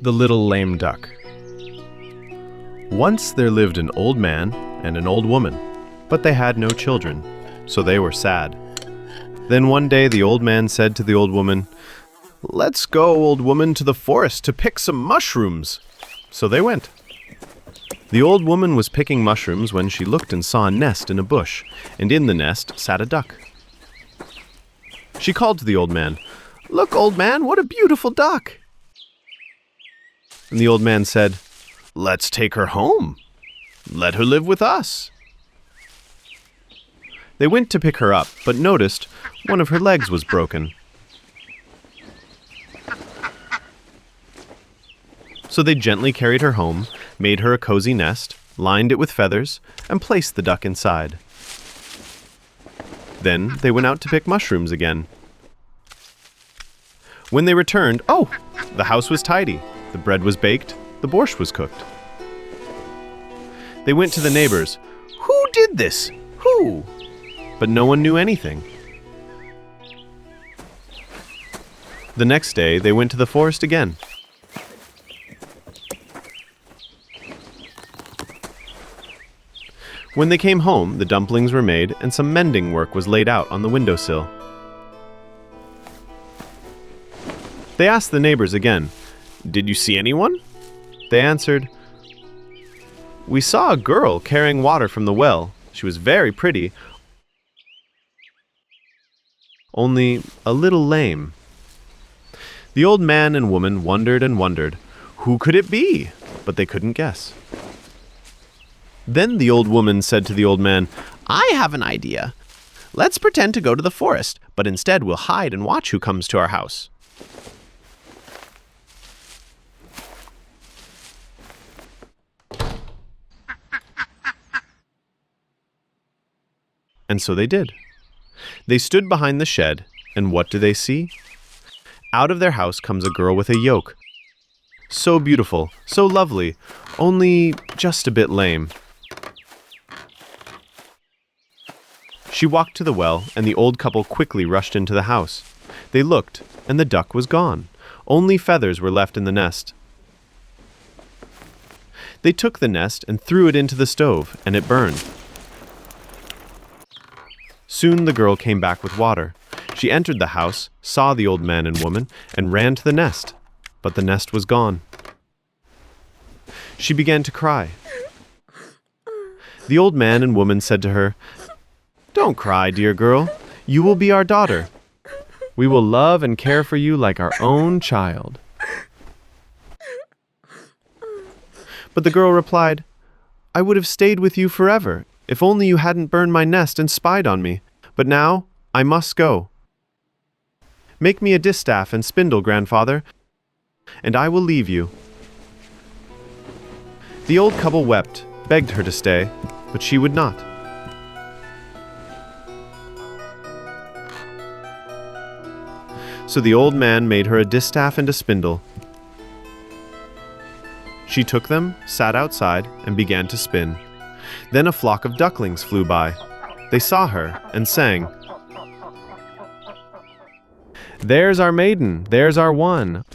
The Little Lame Duck. Once there lived an old man and an old woman, but they had no children, so they were sad. Then one day the old man said to the old woman, "Let's go, old woman, to the forest to pick some mushrooms." So they went. The old woman was picking mushrooms when she looked and saw a nest in a bush, and in the nest sat a duck. She called to the old man, "Look, old man, what a beautiful duck!" And the old man said, "Let's take her home. Let her live with us." They went to pick her up, but noticed one of her legs was broken. So they gently carried her home, made her a cozy nest, lined it with feathers, and placed the duck inside. Then they went out to pick mushrooms again. When they returned, the house was tidy, the bread was baked, the borscht was cooked. They went to the neighbors. "Who did this? Who?" But no one knew anything. The next day, they went to the forest again. When they came home, the dumplings were made and some mending work was laid out on the windowsill. They asked the neighbors again, "Did you see anyone?" They answered, "We saw a girl carrying water from the well. She was very pretty, only a little lame." The old man and woman wondered and wondered. Who could it be? But they couldn't guess. Then the old woman said to the old man, "I have an idea. Let's pretend to go to the forest, but instead we'll hide and watch who comes to our house." And so they did. They stood behind the shed, and what do they see? Out of their house comes a girl with a yoke. So beautiful, so lovely, only just a bit lame. She walked to the well, and the old couple quickly rushed into the house. They looked, and the duck was gone. Only feathers were left in the nest. They took the nest and threw it into the stove, and it burned. Soon the girl came back with water. She entered the house, saw the old man and woman, and ran to the nest, but the nest was gone. She began to cry. The old man and woman said to her, "Don't cry, dear girl. You will be our daughter. We will love and care for you like our own child." But the girl replied, "I would have stayed with you forever, if only you hadn't burned my nest and spied on me. But now I must go. Make me a distaff and spindle, grandfather, and I will leave you." The old couple wept, begged her to stay, but she would not. So the old man made her a distaff and a spindle. She took them, sat outside, and began to spin. Then a flock of ducklings flew by. They saw her and sang, "There's our maiden, there's our one.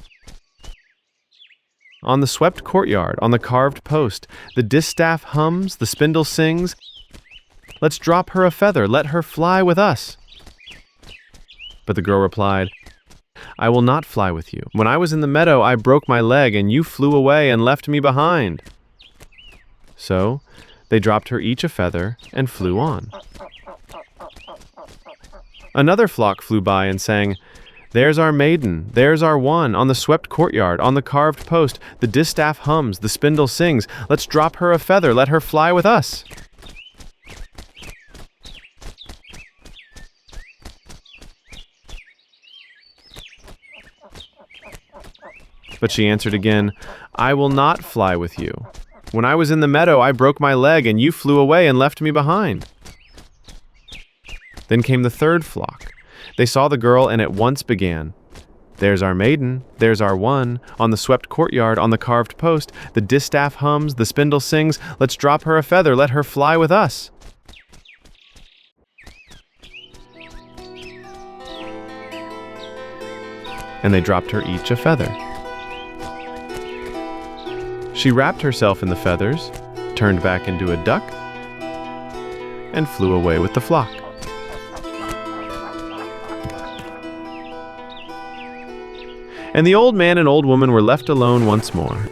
On the swept courtyard, on the carved post, the distaff hums, the spindle sings. Let's drop her a feather, let her fly with us." But the girl replied, "I will not fly with you. When I was in the meadow, I broke my leg, and you flew away and left me behind." So they dropped her each a feather and flew on. Another flock flew by and sang, "There's our maiden, there's our one. On the swept courtyard, on the carved post, the distaff hums, the spindle sings. Let's drop her a feather, let her fly with us." But she answered again, "I will not fly with you. When I was in the meadow, I broke my leg, and you flew away and left me behind." Then came the third flock. They saw the girl and at once began, "There's our maiden, there's our one. On the swept courtyard, on the carved post, the distaff hums, the spindle sings. Let's drop her a feather, let her fly with us." And they dropped her each a feather. She wrapped herself in the feathers, turned back into a duck, and flew away with the flock. And the old man and old woman were left alone once more.